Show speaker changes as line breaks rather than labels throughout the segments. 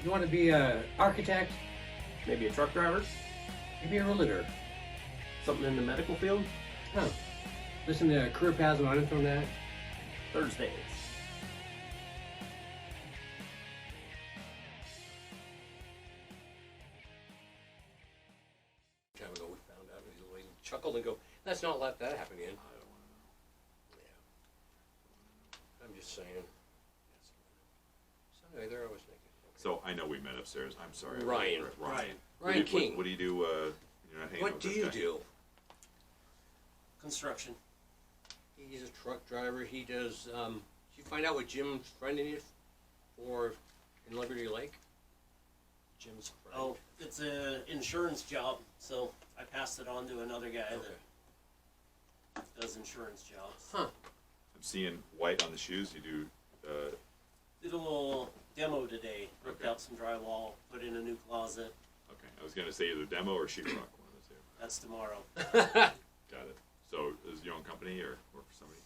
You want to be an architect?
Maybe a truck driver?
Maybe a realtor?
Something in the medical field?
Huh. Listen to Career Paths Unedited on that.
Thursdays.
Time ago we found out, and he chuckled and go, let's not let that happen again.
I don't want to know.
Yeah. I'm just saying. So anyway, there I was thinking.
So I know we met upstairs. I'm sorry.
Ryan.
Ryan
King.
What do you do? You're not hanging out
What
with
do
this
you
guy?
do?
Construction.
He's a truck driver. He does, did you find out what Jim's friending you for in Liberty Lake? Jim's friend.
Oh, it's an insurance job, so I passed it on to another guy that does insurance jobs.
Huh.
I'm seeing white on the shoes. You do.
Did a little demo today. Ripped
Okay.
out some drywall, put in a new closet.
Okay. I was gonna say either demo or sheetrock. One of those two.
That's tomorrow.
Got it. So is it your own company or work for somebody?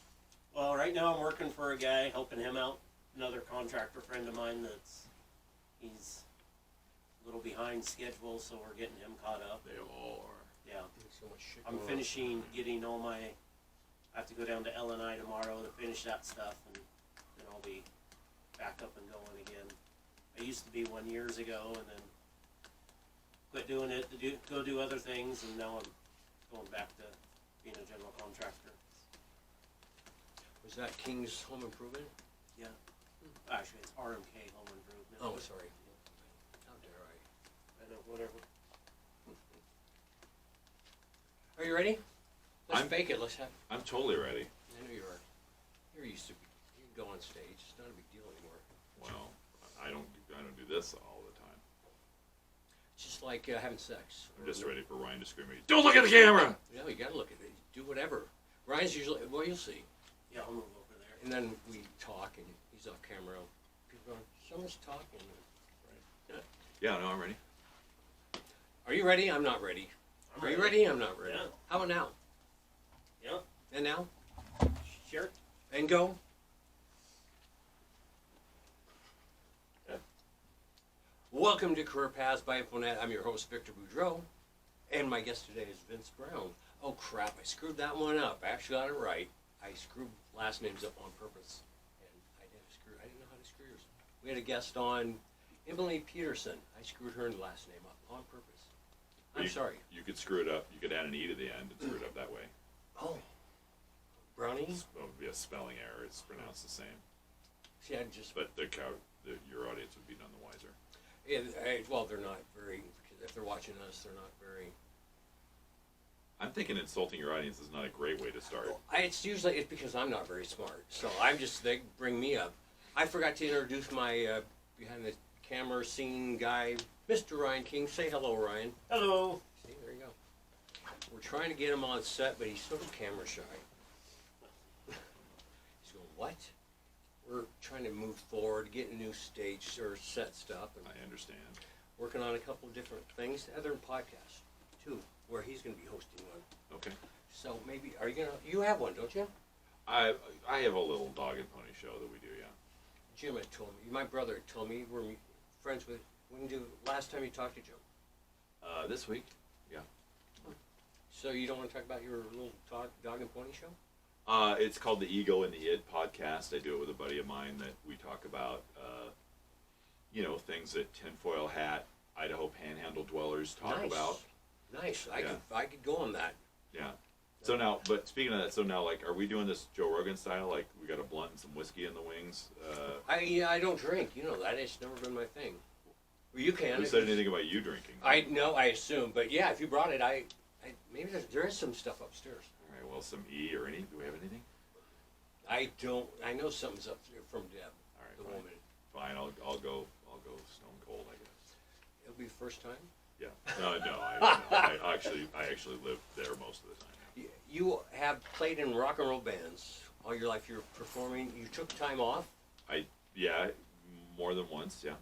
Well, right now I'm working for a guy, helping him out. Another contractor friend of mine he's a little behind schedule, so we're getting him caught up.
They all are.
Yeah.
So much shit
I'm
going on.
finishing getting all my, I have to go down to L&I tomorrow to finish that stuff, and then I'll be back up and going again. I used to be 1 year ago, and then quit doing it to go do other things, and now I'm going back to being a general contractor.
Was that King's Home Improvement?
Yeah. Actually, it's RMK Home Improvement.
Oh, sorry. How dare
I know, whatever.
I? Are you ready? Let's
I'm-
fake it. Let's have.
I'm totally ready.
I know you are. You're used to. You can go on stage. It's not a big deal anymore.
Well, I don't do this all the time.
It's just like having sex.
I'm just ready for Ryan to scream at me. Don't look at the camera.
You know, you gotta look at it. Do whatever. Ryan's usually. Well, you'll see.
Yeah, I'll move over there.
And then we talk, and he's off camera. People going, someone's talking.
Yeah, no, I'm ready.
Are you ready? I'm not ready. Are you ready? I'm not ready.
Yeah.
How about now?
Yeah.
And now?
Sure.
And go. Welcome to Career Paths by Infonet. I'm your host, Victor Boudreau. And my guest today is Vince Brown. Oh crap, I screwed that one up. I actually got it right. I screwed last names up on purpose. And I didn't know how to screw yours. We had a guest on, Emily Peterson. I screwed her last name up on purpose. I'm sorry.
You could screw it up. You could add an E to the end and screw it up that way.
Oh. Brownie?
It would be a spelling error. It's pronounced the same.
See, I just...
But your audience would be none the wiser.
well, they're not very... If they're watching us, they're not very...
I'm thinking insulting your audience is not a great way to start.
It's because I'm not very smart. So they bring me up. I forgot to introduce my behind the camera scene guy, Mr. Ryan King. Say hello, Ryan.
Hello.
See, there you go. We're trying to get him on set, but he's sort of camera shy. He's going, what? We're trying to move forward, get a new stage or set stuff, and
I understand.
working on a couple of different things, other than podcasts, too, where he's going to be hosting one.
Okay.
So maybe, you have one, don't you?
I have a little dog and pony show that we do, yeah.
Jim had told me, my brother had told me, we're friends with, last time you talked to Jim.
This week, yeah.
So you don't want to talk about your little dog and pony show?
It's called the Ego and the Id podcast. I do it with a buddy of mine that we talk about, things that tinfoil hat, Idaho Panhandle dwellers talk about.
Nice.
Yeah.
I could go on that.
Yeah. So now, but speaking of that, like, are we doing this Joe Rogan style? Like, we got a blunt and some whiskey in the wings?
I don't drink. You know that. It's never been my thing. Well, you can.
Who said anything about you drinking?
I know. I assume, but yeah, if you brought it, maybe there is some stuff upstairs.
All right. Well, some E or any? Do we have anything?
I don't. I know something's up there from Deb,
All right.
the
Fine.
woman.
Fine. I'll go stone cold, I guess.
It'll be first time.
Yeah. No. I actually live there most of the time.
You have played in rock and roll bands all your life. You're performing. You took time off.
Yeah, more than once. Yeah.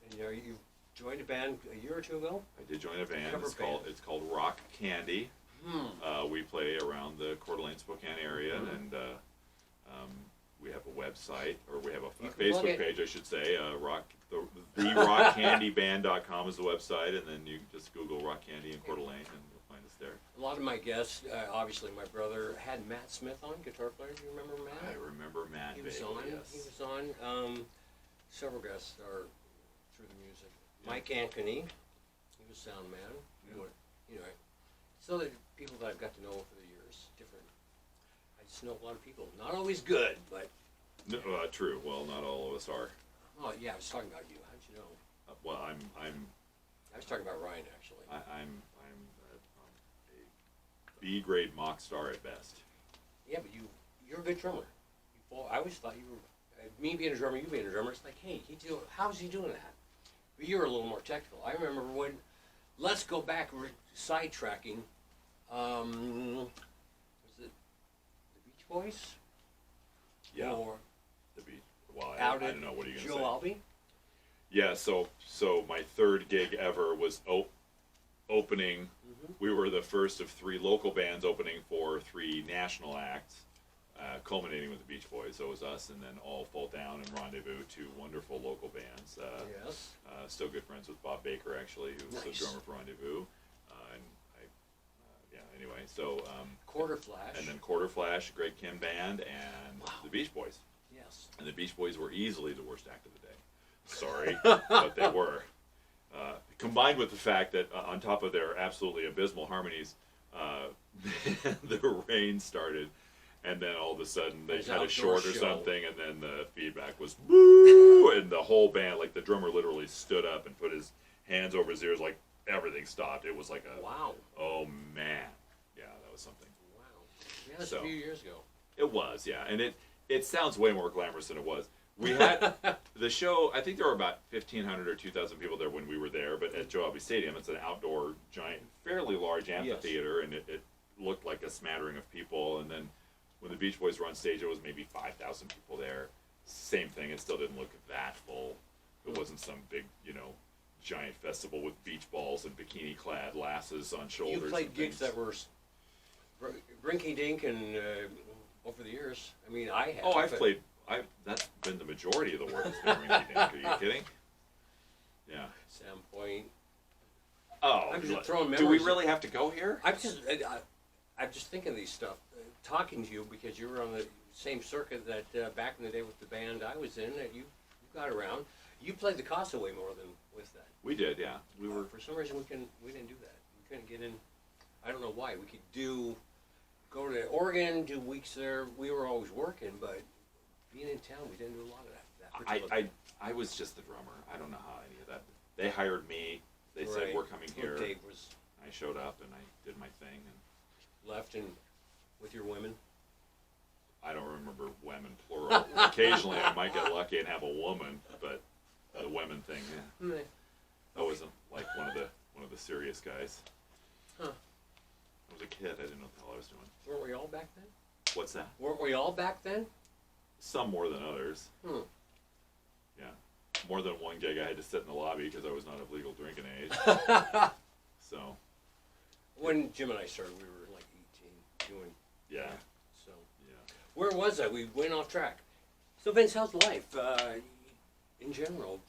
And you joined a band a year or two ago.
I did join a band.
Cover
It's called Rock Candy.
Hmm.
We play around the Coeur d'Alene, Spokane area, and we have a website, or we have a
You can plug
Facebook
it.
page, I should say. TheRockCandyBand.com is the website, and then you just Google Rock Candy in Coeur d'Alene, and you'll find us there.
A lot of my guests, obviously my brother had Matt Smith on, guitar player. Do you remember Matt?
I remember Matt.
He was
vaguely,
on.
yes.
He was on. Several guests are through the music.
Yeah.
Mike Ankeny, he was sound man. You know, so the people that I've got to know over the years, different. I just know a lot of people. Not always good, but.
No, true. Well, not all of us are.
Oh yeah, I was talking about you. How'd you know?
Well, I'm
I was talking about Ryan actually.
I'm a B grade mock star at best.
Yeah, but you're a good drummer. I always thought you were, me being a drummer, you being a drummer, it's like, hey, how's he doing that? But you're a little more technical. I remember when, let's go back, sidetracking, was it the Beach Boys?
Yeah.
Or
The beat. Well, I don't know. What are you gonna
Joe
say?
Albee?
Yeah. So my third gig ever was opening.
Mm-hmm.
We were the first of 3 local bands opening for 3 national acts, culminating with the Beach Boys. So it was us, and then All Fall Down and Rendezvous, 2 wonderful local bands.
Yes.
Still good friends with Bob Baker, actually, who was
Nice.
the drummer for Rendezvous. And anyway, so.
Quarter Flash.
And then Quarter Flash, Greg Kim Band, and the Beach Boys.
Yes.
And the Beach Boys were easily the worst act of the day. Sorry, but they were. Combined with the fact that on top of their absolutely abysmal harmonies, the rain started, and then all of a sudden they
It was
had a
outdoor
short or
show.
something, and then the feedback was woo, and the whole band, like the drummer, literally stood up and put his hands over his ears, like everything stopped. It was like a
Wow.
oh man, yeah, that was something.
Wow. Yeah, that's
So-
a few years ago.
It was, yeah, and it sounds way more glamorous than it was. We had the show. I think there were about 1,500 or 2,000 people there when we were there. But at Joe Albee Stadium, it's an outdoor, giant, fairly large amphitheater, and it looked like a smattering of people. And then when the Beach Boys were on stage, it was maybe 5,000 people there. Same thing. It still didn't look that full. It wasn't some big, giant festival with beach balls and bikini-clad lasses on shoulders.
You played
and
gigs
things.
that were rinky-dink and over the years. I mean, I have.
Oh, I've
but-
played. That's been the majority of the work. Has been rinky-dink. Are you kidding? Yeah.
Sam Point.
Oh,
I'm just throwing
do we
memories.
really have to go here?
I'm just thinking of these stuff, talking to you because you were on the same circuit that back in the day with the band I was in. That you got around. You played the Casa way more than with that.
We did, yeah. We were.
For some reason we didn't do that. We couldn't get in. I don't know why. We could go to Oregon, do weeks there. We were always working, but being in town, we didn't do a lot of that. particular-
I was just the drummer. I don't know how any of that. They hired me. They said
Right.
we're coming
Well,
here.
Dave was
I showed up and I did my thing, and
left and with your women.
I don't remember women plural. Occasionally, I might get lucky and have a woman, but the women thing, yeah. I wasn't like one of the serious guys.
Huh.
I was a kid. I didn't know what the hell I was doing.
Weren't we all back then?
What's that?
Weren't we all back then?
Some more than others.
Hmm.
Yeah. More than one gig, I had to sit in the lobby because I was not of legal drinking age. So,
When Jim and I started, we were like 18 doing.
yeah.
So
Yeah.
where was I? We went off track. So Vince, how's life in general,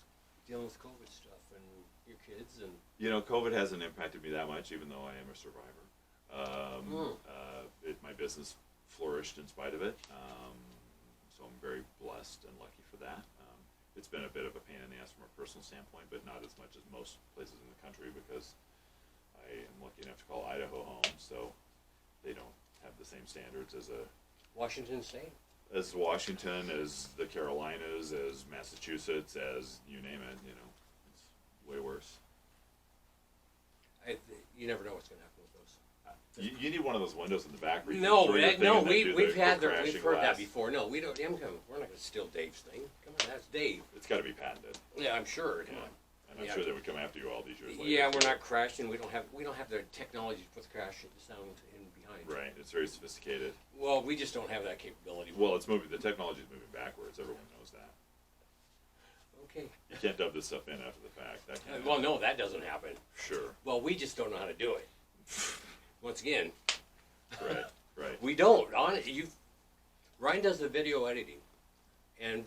dealing with COVID stuff and your kids and?
COVID hasn't impacted me that much, even though I am a survivor. My business flourished in spite of it, so I'm very blessed and lucky for that. It's been a bit of a pain in the ass from a personal standpoint, but not as much as most places in the country because I am lucky enough to call Idaho home, so they don't have the same standards as
Washington State.
as Washington, as the Carolinas, as Massachusetts, as you name it. It's way worse.
You never know what's going to happen with those.
You need one of those windows in the back. Where you
No,
can throw your thing and then do
we've
the
had
crashing
we've heard
glass.
that before. No, we don't. We're not going to steal Dave's thing. Come on, that's Dave.
It's got to be patented.
Yeah, I'm sure. Come
Yeah.
on.
And I'm
Yeah.
sure they would come after you all these years later.
Yeah, we're not crashing. We don't have the technology to put the crash sound in behind.
Right. It's very sophisticated.
Well, we just don't have that capability.
Well, it's moving. The technology's moving backwards. Everyone knows that.
Okay.
You can't dub this stuff in after the fact. That can't
Well,
happen.
no, that doesn't happen.
Sure.
Well, we just don't know how to do it. Once again,
Right. Right.
we don't. Ryan does the video editing, and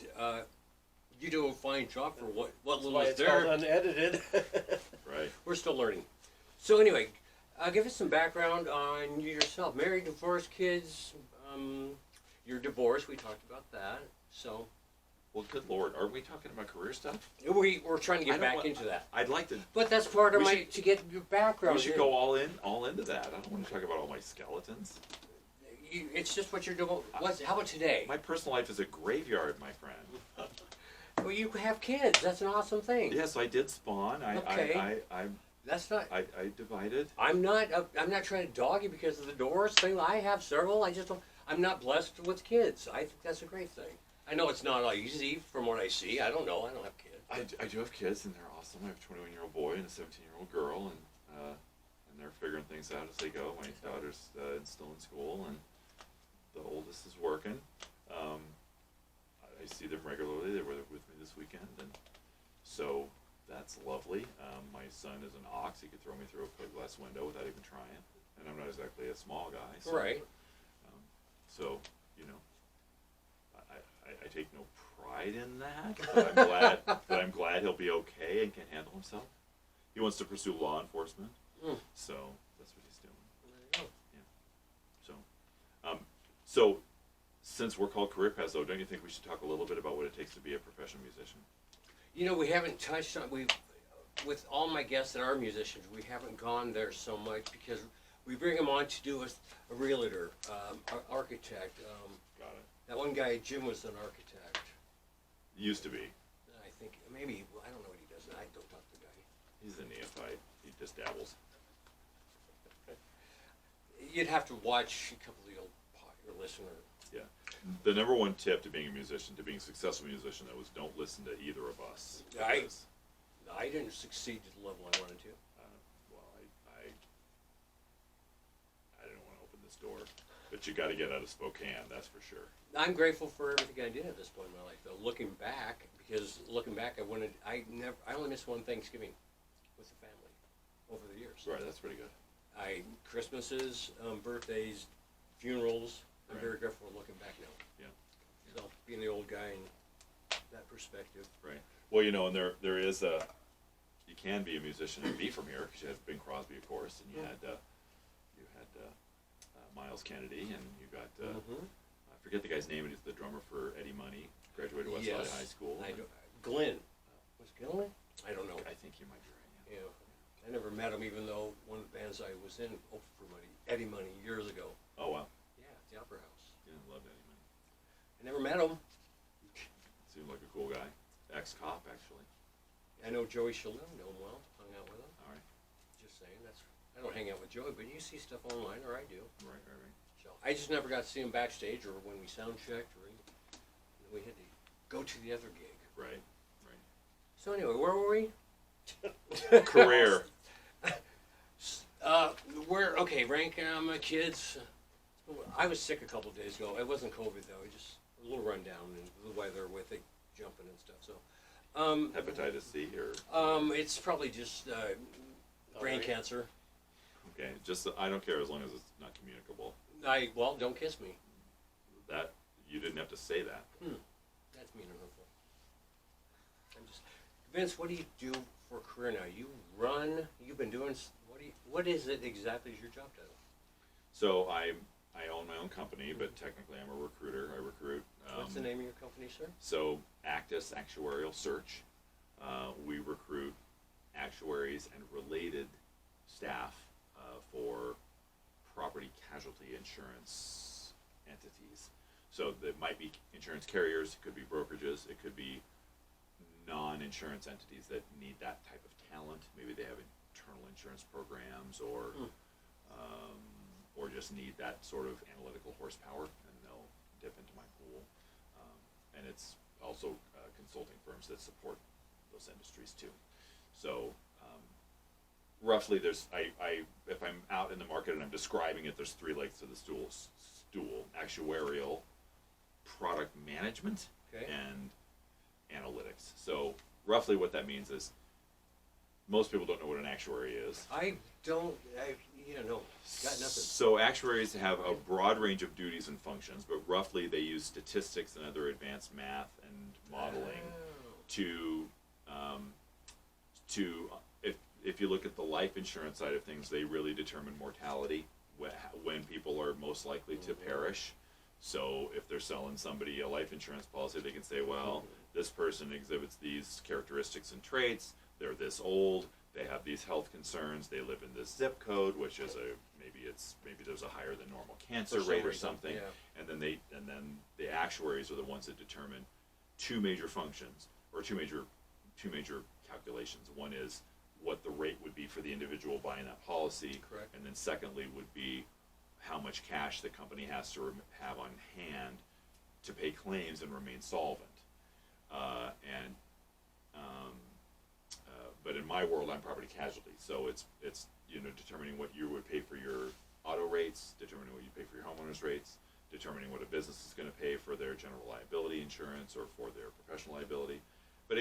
You do a fine job for what
That's
little
why
is
it's
there.
called unedited.
Right.
We're still learning. So anyway, give us some background on you yourself. Married, divorced, kids. You're divorced. We talked about that. So
Well, good Lord, are we talking about career stuff?
we're trying to
I
get
don't
back
want-
into that.
I'd like to.
But that's part of
We
my
should-
to get your background.
We should
in.
go all into that. I don't want to talk about all my skeletons.
It's just what you're doing. How about today?
My personal life is a graveyard, my friend.
Well, you have kids. That's an awesome thing.
Yes, I did spawn.
Okay. That's not.
I divided.
I'm not trying to dog you because of the divorce thing. I have several. I just don't. I'm not blessed with kids. I think that's a great thing. I know it's not easy from what I see. I don't know. I don't have kids.
I do have kids, and they're awesome. I have a 21-year-old boy and a 17-year-old girl, and they're figuring things out as they go. My daughter's still in school, and the oldest is working. I see them regularly. They were with me this weekend, and so that's lovely. My son is an ox. He could throw me through a plexiglass window without even trying, and I'm not exactly a small guy. So,
Right.
So, you know, I take no pride in that, but I'm glad he'll be okay and can handle himself. He wants to pursue law enforcement, so that's what he's doing.
There you go.
So, since we're called Career Paths, though, don't you think we should talk a little bit about what it takes to be a professional musician?
You know, we haven't touched on with all my guests that are musicians. We haven't gone there so much because we bring them on to do a realtor, architect.
Got it.
That one guy, Jim, was an architect.
Used to be.
I think maybe I don't know what he does. I don't talk to the guy.
He's a neophyte. He just dabbles.
You'd have to watch a couple of the old popular listener.
Yeah. The number one tip to being a musician, to being a successful musician, though, is don't listen to either of us. Because,
I didn't succeed to the level I wanted to.
well, I didn't want to open this door, but you got to get out of Spokane, that's for sure.
I'm grateful for everything I did at this point in my life, though. Looking back, I only missed one Thanksgiving with the family over the years.
Right, that's pretty good.
Christmases, birthdays, funerals. I'm
Right.
very grateful for looking back now.
Yeah.
So being the old guy and that perspective.
Right. Well, you know, and there is you can be a musician and be from here because you had Bing Crosby, of course, and you had Miles Kennedy, and you got I forget the guy's name, but he's the drummer for Eddie Money. Graduated West Valley High School.
Glenn. Was Glenn? I don't know.
I think you might be right.
Yeah. I never met him, even though one of the bands I was in opened for Money, Eddie Money, years ago.
Oh wow.
Yeah, at the Opera House.
Yeah, loved Eddie Money.
I never met him.
Seemed like a cool guy. Ex-cop, actually.
I know Joey Shalom, know him well, hung out with him.
All right.
Just saying, I don't hang out with Joey, but you see stuff online, or I do.
Right.
So I just never got to see him backstage, or when we sound checked, or we had to go to the other gig.
Right.
So anyway, where were we?
Career.
Okay, rank my kids. I was sick a couple days ago. It wasn't COVID though. It just a little rundown and the weather with it jumping and stuff. So,
Hepatitis C or
it's probably just brain cancer.
okay, just I don't care as long as it's not communicable.
Well, don't kiss me.
That you didn't have to say that.
That's mean and hurtful. Vince, what do you do for a career now? You run. You've been doing. What is it exactly? Is your job title?
So I own my own company, but technically I'm a recruiter. I recruit.
What's the name of your company, sir?
So Actus Actuarial Search. We recruit actuaries and related staff for property casualty insurance entities. So that might be insurance carriers, it could be brokerages, it could be non-insurance entities that need that type of talent. Maybe they have internal insurance programs or just need that sort of analytical horsepower, and they'll dip into my pool. And it's also consulting firms that support those industries too. So roughly there's, if I'm out in the market and I'm describing it, there's three legs to the stool: actuarial, product management,
Okay.
and analytics. So roughly what that means is most people don't know what an actuary is.
No, got nothing.
So actuaries have a broad range of duties and functions, but roughly they use statistics and other advanced math and modeling to if you look at the life insurance side of things, they really determine mortality when people are most likely to perish. So if they're selling somebody a life insurance policy, they can say, well, this person exhibits these characteristics and traits, they're this old, they have these health concerns, they live in this zip code, which is maybe there's a higher than normal cancer rate or something.
Yeah.
And then the actuaries are the ones that determine two major functions, or two major calculations. One is what the rate would be for the individual buying that policy.
Correct.
And then secondly would be how much cash the company has to have on hand to pay claims and remain solvent. But in my world, I'm property casualty, so it's determining what you would pay for your auto rates, determining what you pay for your homeowners rates, determining what a business is going to pay for their general liability insurance or for their professional liability. But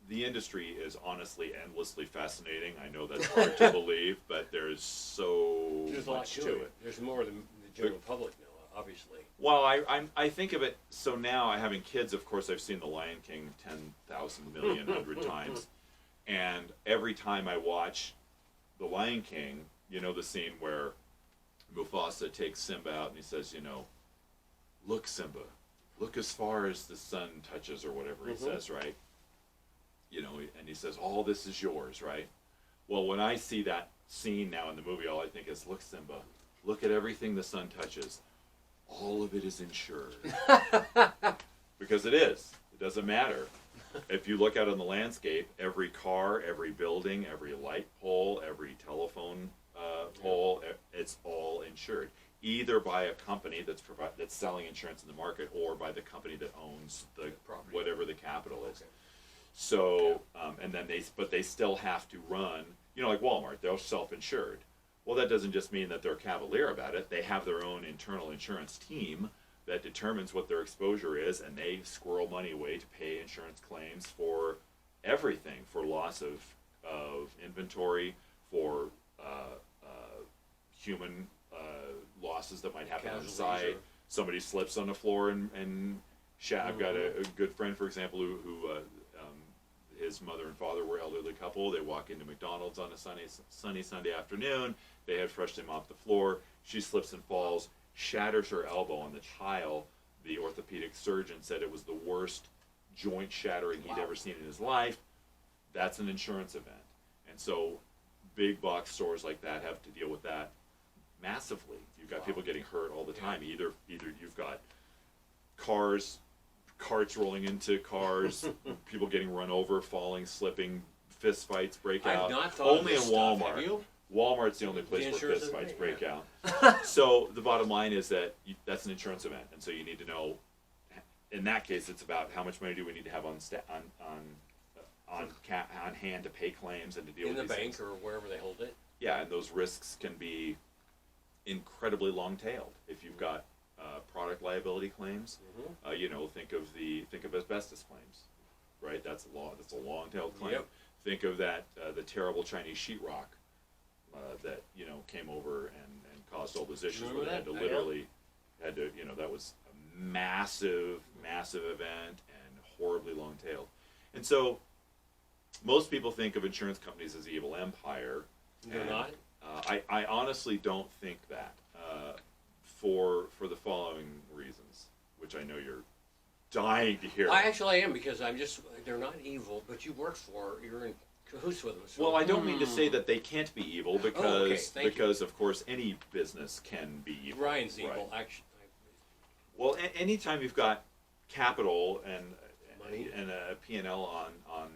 the industry is honestly endlessly fascinating. I know that's hard to believe, but there's
There's a lot
much
to it. There's more than the general public know, obviously.
Well, I think of it, so now having kids, of course, I've seen The Lion King 10,000 million 100 times. And every time I watch The Lion King, the scene where Mufasa takes Simba out and he says, look, Simba, look as far as the sun touches, or whatever he says, right? And he says, all this is yours, right? Well, when I see that scene now in the movie, all I think is, look, Simba, look at everything the sun touches. All of it is insured. Because it is. It doesn't matter. If you look out on the landscape, every car, every building, every light pole, every telephone pole, it's all insured. Either by a company that's selling insurance in the market, or by the company that owns the
property,
whatever the capital is.
Okay.
So, and then they still have to run, like Walmart, they're self-insured. Well, that doesn't just mean that they're cavalier about it. They have their own internal insurance team that determines what their exposure is, and they squirrel money away to pay insurance claims for everything, for loss of inventory, for human losses that might happen on the side. Somebody slips on the floor and I've got a good friend, for example, who his mother and father were elderly couple. They walk into McDonald's on a sunny Sunday afternoon. They had fresh them off the floor. She slips and falls, shatters her elbow on the tile. The orthopedic surgeon said it was the worst joint shattering he'd ever seen in his life. That's an insurance event. And so big box stores like that have to deal with that massively. You've got people getting hurt all the time. Either you've got carts rolling into cars, people getting run over, falling, slipping, fist fights break out.
I've not thought
Only
of this
in Walmart.
Stuff. Have you?
Walmart's the only place
The
where
insurance
fist fights
event,
break
yeah.
out. So the bottom line is that that's an insurance event, and so you need to know. In that case, it's about how much money do we need to have on hand to pay claims and to deal
in
with
the
these
bank
things.
or wherever they hold it.
Yeah, and those risks can be incredibly long-tailed. If you've got product liability claims, think of asbestos claims, right? That's a long-tailed claim.
Yep.
Think of that the terrible Chinese sheetrock that came over and caused all those issues.
Remember
where they had to
that?
literally that was a massive event and horribly long-tailed. And so most people think of insurance companies as evil empire.
They're not?
I honestly don't think that for the following reasons, which I know you're dying to hear.
I am, because they're not evil, but you're in cahoots with them. So.
Well, I don't mean to say that they can't be evil, because
Thank you.
of course any business can be evil.
Ryan's
right?
evil, actually.
Well, anytime you've got capital and
Money.
and a P&L on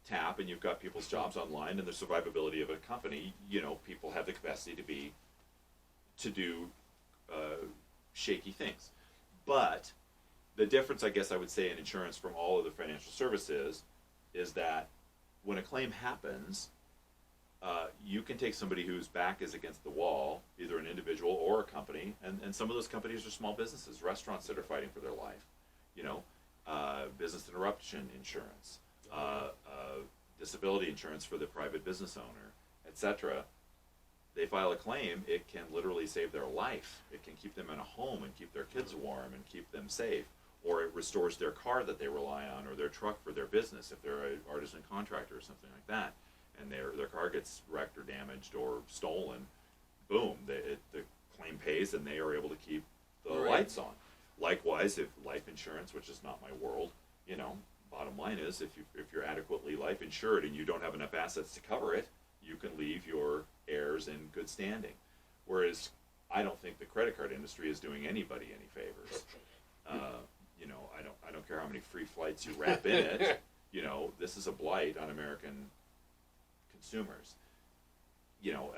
tap, and you've got people's jobs online and the survivability of a company, people have the capacity to do shaky things. But the difference, I guess I would say, in insurance from all of the financial services is that when a claim happens, you can take somebody whose back is against the wall, either an individual or a company, and some of those companies are small businesses, restaurants that are fighting for their life, business interruption insurance, disability insurance for the private business owner, etc. They file a claim, it can literally save their life. It can keep them in a home and keep their kids warm and keep them safe. or it restores their car that they rely on, or their truck for their business if they're an artisan contractor or something like that, and their car gets wrecked or damaged or stolen, boom, the claim pays and they are able to keep the
Right.
lights on. Likewise, if life insurance, which is not my world, you know, bottom line is if you're adequately life insured and you don't have enough assets to cover it, you can leave your heirs in good standing. Whereas I don't think the credit card industry is doing anybody any favors. You know, I don't care how many free flights you wrap in it. You know, this is a blight on American consumers. You know,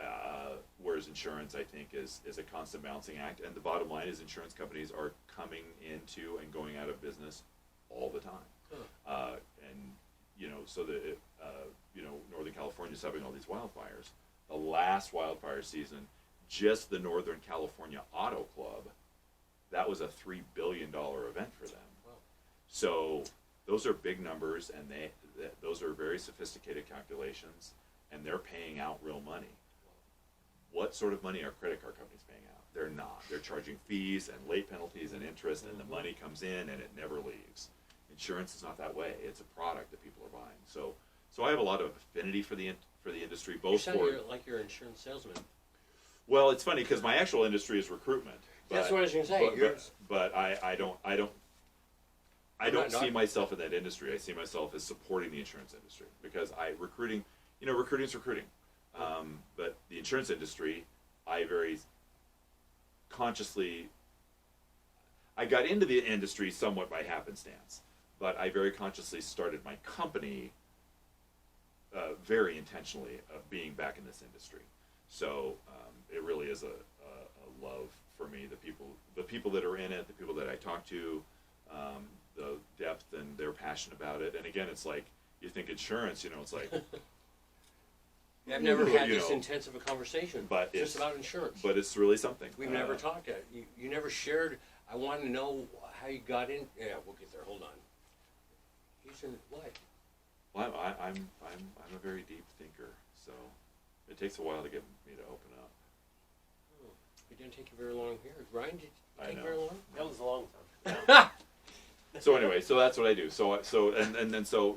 whereas insurance, I think, is a constant balancing act. And the bottom line is insurance companies are coming into and going out of business all the time. And, you know, so you know, Northern California is having all these wildfires. The last wildfire season, just the Northern California Auto Club, that was a $3 billion event for them.
Wow.
So those are big numbers, and those are very sophisticated calculations, and they're paying out real money. What sort of money are credit card companies paying out? They're not. They're charging fees and late penalties and interest, and the money comes in and it never leaves. Insurance is not that way. It's a product that people are buying. So I have a lot of affinity for the industry,
You
both
sound
for.
like you're an insurance salesman.
Well, it's funny because my actual industry is recruitment.
That's what I was going to say.
But I don't
I'm not
see myself in that industry. I see myself as supporting the insurance industry because recruiting's recruiting. But the insurance industry, I very consciously, I got into the industry somewhat by happenstance, but I very consciously started my company very intentionally of being back in this industry. So it really is a love for me. The people that are in it, the people that I talk to, the depth, and they're passionate about it. And again, it's like you think insurance, you know, it's like.
I've never had
you
this
know,
intensive a conversation
but
just
it's-
about insurance.
But it's really something.
We've never talked. You never shared. I want to know how you got in. Yeah, we'll get there. Hold on. He's in what?
Well, I'm a very deep thinker, so it takes a while to get me to open up.
Oh, it didn't take you very long here. Ryan, did it
I
take
know.
very long?
That was a long time.
So anyway, so that's what I do. So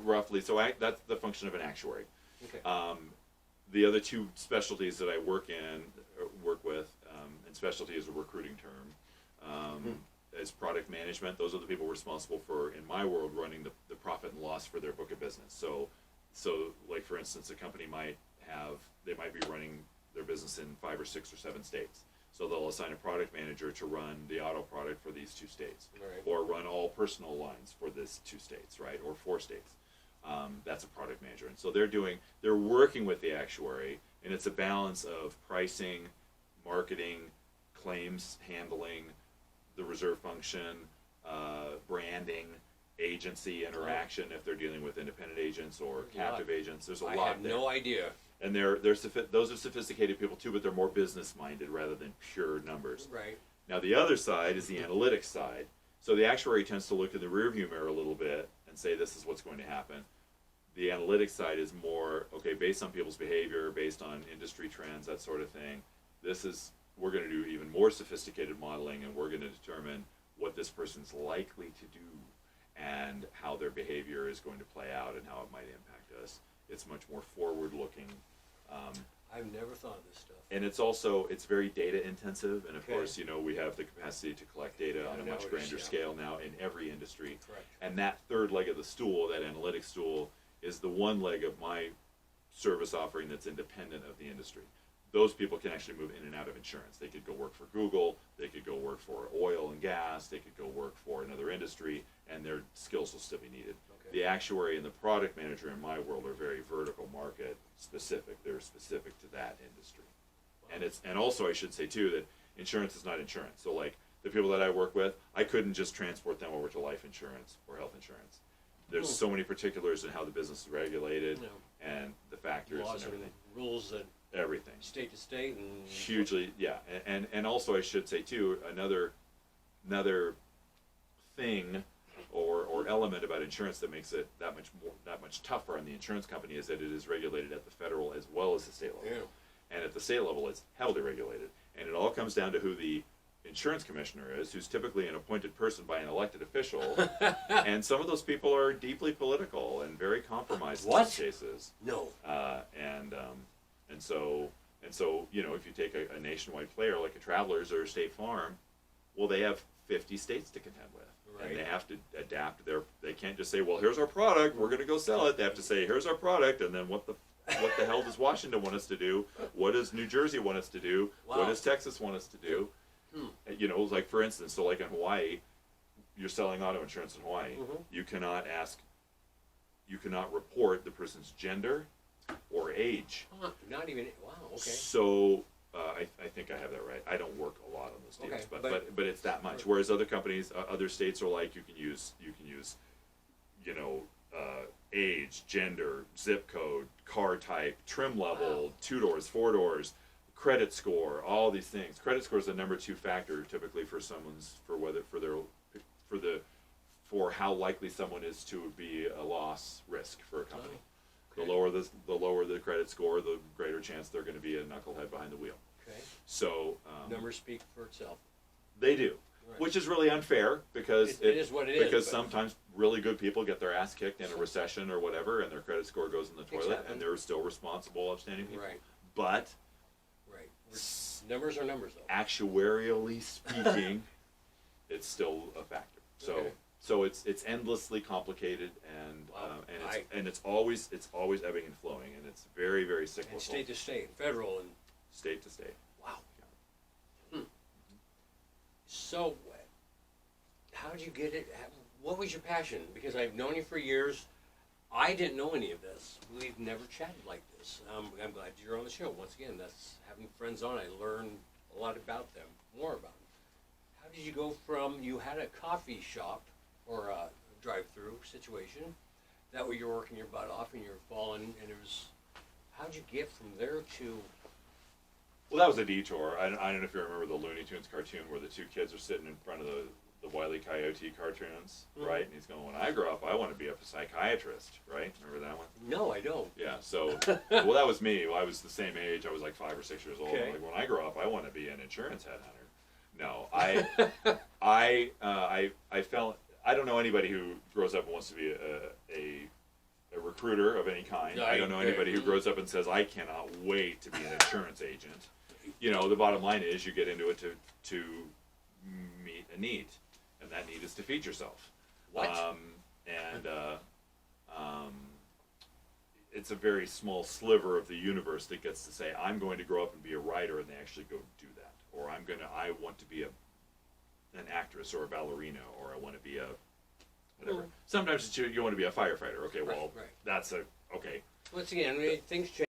roughly, that's the function of an actuary.
Okay.
The other two specialties that I work with, and specialty is a recruiting term, is product management. Those are the people responsible for, in my world, running the profit and loss for their book of business. So like for instance, a company might be running their business in 5 or 6 or 7 states. So they'll assign a product manager to run the auto product for these 2 states,
Right.
or run all personal lines for this 2 states, right, or 4 states. That's a product manager, and so they're working with the actuary, and it's a balance of pricing, marketing, claims handling, the reserve function, branding, agency interaction if they're dealing with independent agents or captive agents. There's a lot
I had
there.
no idea.
And those are sophisticated people too, but they're more business minded rather than pure numbers.
Right.
Now the other side is the analytics side. So the actuary tends to look in the rearview mirror a little bit and say this is what's going to happen. The analytics side is more, okay, based on people's behavior, based on industry trends, that sort of thing. We're going to do even more sophisticated modeling, and we're going to determine what this person's likely to do and how their behavior is going to play out and how it might impact us. It's much more forward looking.
I've never thought of this stuff.
And it's very data intensive, and of course, you know, we have the capacity to collect data on a much grander scale now in every industry.
Correct.
And that third leg of the stool, that analytics stool, is the one leg of my service offering that's independent of the industry. Those people can actually move in and out of insurance. They could go work for Google, they could go work for oil and gas, they could go work for another industry, and their skills will still be needed.
Okay.
The actuary and the product manager in my world are very vertical market specific. They're specific to that industry. And also I should say too that insurance is not insurance. So like the people that I work with, I couldn't just transport them over to life insurance or health insurance. There's so many particulars in how the business is regulated and the factors
Laws
and everything.
and rules that
Everything.
state to state and
Hugely, yeah. And also I should say too, another thing or element about insurance that makes it that much tougher on the insurance company is that it is regulated at the federal as well as the state level.
Yeah.
And at the state level, it's heavily regulated, and it all comes down to who the insurance commissioner is, who's typically an appointed person by an elected official. And some of those people are deeply political and very compromised in
What?
some cases.
No.
And so you know, if you take a nationwide player like a Travelers or a State Farm, well, they have 50 states to contend with.
Right.
And they have to adapt they can't just say, well, here's our product, we're going to go sell it. They have to say, here's our product, and then what the hell does Washington want us to do? What does New Jersey want us to do?
Wow.
What does Texas want us to do? You know, like for instance, so like in Hawaii, you're selling auto insurance in Hawaii. You cannot report the person's gender or age.
Huh, not even, wow, okay.
So I think I have that right. I don't work a lot on those deals,
Okay,
but it's that much. Whereas other companies, other states are like, you can use, you know, age, gender, zip code, car type, trim level,
Wow.
2 doors, 4 doors, credit score, all these things. Credit score is the number 2 factor typically for for how likely someone is to be a loss risk for a company.
Okay.
The lower the credit score, the greater chance they're going to be a knucklehead behind the wheel.
Okay.
So
Numbers speak for itself.
they do,
Right.
which is really unfair because
It is what it is,
Because
but-
sometimes really good people get their ass kicked in a recession or whatever, and their credit score goes in the toilet,
Exactly.
and they're still responsible, upstanding people.
Right.
But
Right. Numbers are numbers, though.
actuarially speaking, it's still a factor. So
Okay.
so it's endlessly complicated, and
Wow.
it's always ebbing and flowing, and it's very, very cyclical.
And state to state, federal, and
State to state.
wow. So, how did you get it? What was your passion? Because I've known you for years. I didn't know any of this. We've never chatted like this. I'm glad you're on the show. Once again, that's having friends on. I learn a lot about them, more about them. How did you go from, you had a coffee shop or a drive-through situation, that way you're working your butt off and you're falling, and it was, how'd you get from there to,
Well, that was a detour. I don't know if you remember the Looney Tunes cartoon where the 2 kids are sitting in front of the Wile E. Coyote cartoons, right? And he's going, when I grow up, I want to be a psychiatrist, right? Remember that one?
no, I don't.
Yeah, so, well, that was me. Well, I was the same age. I was like 5 or 6 years old.
Okay.
I'm like, when I grow up, I want to be an insurance headhunter. No, I felt, I don't know anybody who grows up and wants to be a recruiter of any kind. I don't know anybody who grows up and says, I cannot wait to be an insurance agent. You know, the bottom line is you get into it to meet a need, and that need is to feed yourself.
What?
It's a very small sliver of the universe that gets to say, I'm going to grow up and be a writer, and they actually go do that. Or I want to be an actress or a ballerina, or I want to be a whatever. Sometimes you want to be a firefighter. Okay, well,
Right.
that's okay.
Once again, things change.